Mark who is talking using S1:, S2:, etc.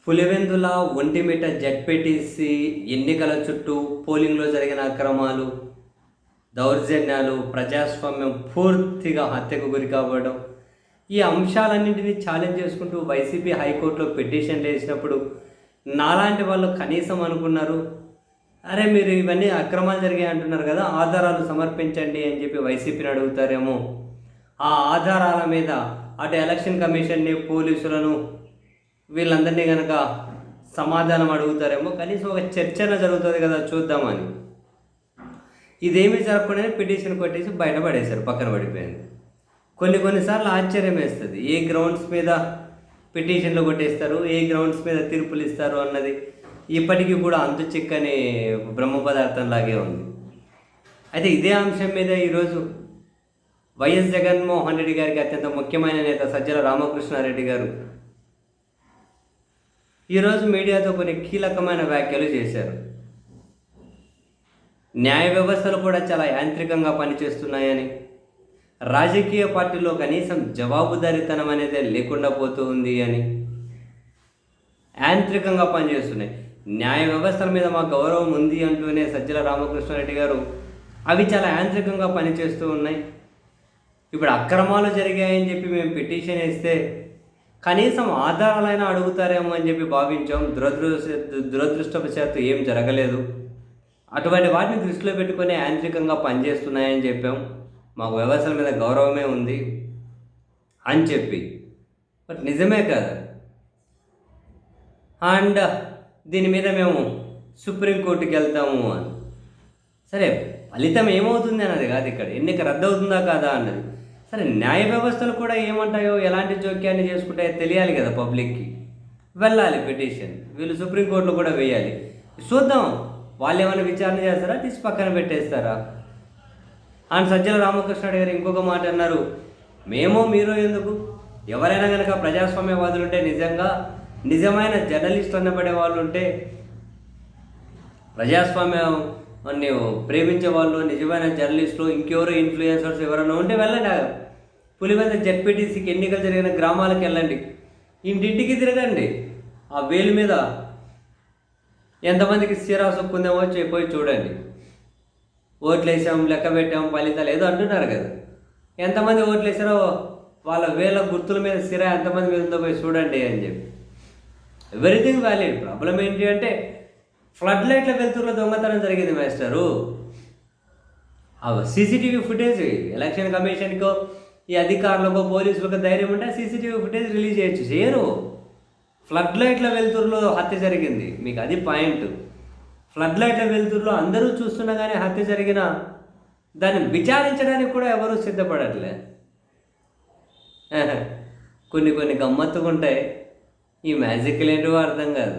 S1: Pulivendula Vontimitta ZPTC ఎన్నికల చుట్టూ పోలింగ్లో జరిగిన అక్రమాలు, దౌర్జన్యాలు, ప్రజాస్వామ్యం పూర్తిగా హత్యకు గురి కావడం, ఈ అంశాలన్నింటినీ ఛాలెంజ్ చేసుకుంటూ వైసీపీ హైకోర్టులో పిటిషన్లు వేసినప్పుడు నాలాంటి వాళ్ళు కనీసం అనుకున్నారు, అరే మీరు ఇవన్నీ అక్రమాలు జరిగాయి అంటున్నారు కదా, ఆధారాలు సమర్పించండి అని చెప్పి వైసీపీని అడుగుతారేమో. ఆ ఆధారాల మీద అటు ఎలక్షన్ కమిషన్ని, పోలీసులను, వీళ్ళందరినీ కనుక సమాధానం అడుగుతారేమో. కనీసం ఒక చర్చన జరుగుతుంది కదా, చూద్దామని. ఇదేమీ జరగకుండానే పిటిషన్ కొట్టేసి బయటపడేశారు, పక్కన పడిపోయింది. కొన్నిసార్లు ఆశ్చర్యం వేస్తుంది, ఏ గ్రౌండ్స్ మీద పిటిషన్లు కొట్టేస్తారు, ఏ గ్రౌండ్స్ మీద తీర్పులు ఇస్తారు అన్నది ఇప్పటికీ కూడా అంతు చిక్కని బ్రహ్మ పదార్థం లాగే ఉంది. అయితే ఇదే అంశం మీద ఈరోజు వైఎస్ జగన్మోహన్ రెడ్డి గారికి అత్యంత ముఖ్యమైన నేత సజ్జల రామకృష్ణారెడ్డి గారు ఈరోజు మీడియాతో కొన్ని కీలకమైన వ్యాఖ్యలు చేశారు. న్యాయ వ్యవస్థలు కూడా చాలా యాంత్రికంగా పనిచేస్తున్నాయని, రాజకీయ పార్టీలో కనీసం జవాబుదారీతనం అనేది లేకుండా పోతూ ఉంది అని, యాంత్రికంగా పనిచేస్తున్నాయి, న్యాయ వ్యవస్థల మీద మా గౌరవం ఉంది అంటూనే సజ్జల రామకృష్ణారెడ్డి గారు అవి చాలా యాంత్రికంగా పనిచేస్తూ ఉన్నాయి. ఇప్పుడు అక్రమాలు జరిగాయని చెప్పి మేము పిటిషన్ వేస్తే కనీసం ఆధారాలైనా అడుగుతారేమో అని చెప్పి భావించాం. దురదృష్టవశాత్తు ఏం జరగలేదు. అటువంటి వాటిని దృష్టిలో పెట్టుకొని యాంత్రికంగా పనిచేస్తున్నాయని చెప్పాం. మాకు వ్యవస్థల మీద గౌరవమే ఉంది అని చెప్పి. బట్ నిజమే కదా. అండ్ దీని మీద మేము సుప్రీంకోర్టుకి వెళ్తాము అని. సరే, ఫలితం ఏమవుతుంది అన్నది కాదు ఇక్కడ, ఎన్నిక రద్దు అవుతుందా కాదా అన్నది. సరే, న్యాయ వ్యవస్థలు కూడా ఏమంటాయో, ఎలాంటి జోక్యాన్ని చేసుకుంటాయో తెలియాలి కదా పబ్లిక్కి. వెళ్ళాలి పిటిషన్, వీళ్ళు సుప్రీంకోర్టులో కూడా వేయాలి. చూద్దాం వాళ్ళు ఏమైనా విచారణ చేస్తారా, తీసి పక్కన పెట్టేస్తారా అని సజ్జల రామకృష్ణుడు గారు ఇంకొక మాట అన్నారు. మేము మీరు ఎందుకు, ఎవరైనా కనుక ప్రజాస్వామ్యవాదులు ఉంటే, నిజమైన జర్నలిస్ట్ అనబడే వాళ్ళు ఉంటే, ప్రజాస్వామ్యాన్ని ప్రేమించే వాళ్ళు, నిజమైన జర్నలిస్టులు, ఇంకెవరో ఇన్ఫ్లుయెన్సర్స్ ఎవరైనా ఉంటే వెళ్ళండి. పులివెందుల జెడ్పీటీసీకి ఎన్నికలు జరిగిన గ్రామాలకు వెళ్ళండి, ఇంటింటికి తిరగండి. ఆ వేలు మీద ఎంతమందికి స్థిరా సొక్కుందేమో పోయి చూడండి. ఓట్లు వేసాం, లెక్క పెట్టాం, ఫలితాలు ఏదో అంటున్నారు కదా, ఎంతమంది ఓట్లు వేసారో వాళ్ళ వేల గుర్తుల మీద స్థిర ఎంతమంది మీద ఉందో పోయి చూడండి అని చెప్పి. Everything valid. ప్రాబ్లం ఏంటి అంటే, ఫ్లడ్ లైట్ల వెలుతురులో దొంగతనం జరిగింది మాస్టరు. ఆ సీసీటీవీ ఫుటేజ్ ఎలక్షన్ కమిషన్కో, ఈ అధికారులకో, పోలీసులకో ధైర్యం ఉంటే సీసీటీవీ ఫుటేజ్ రిలీజ్ చేయొచ్చు, చేయరు. ఫ్లడ్ లైట్ల వెలుతురులో హత్య జరిగింది, మీకు అది పాయింట్. ఫ్లడ్ లైట్ల వెలుతురులో అందరూ చూస్తుండగానే హత్య జరిగిన దాన్ని విచారించడానికి కూడా ఎవరూ సిద్ధపడట్లే. కొన్ని గమ్మత్తుగా ఉంటాయి. ఈ మ్యాజిక్లు ఏంటో అర్థం కాదు.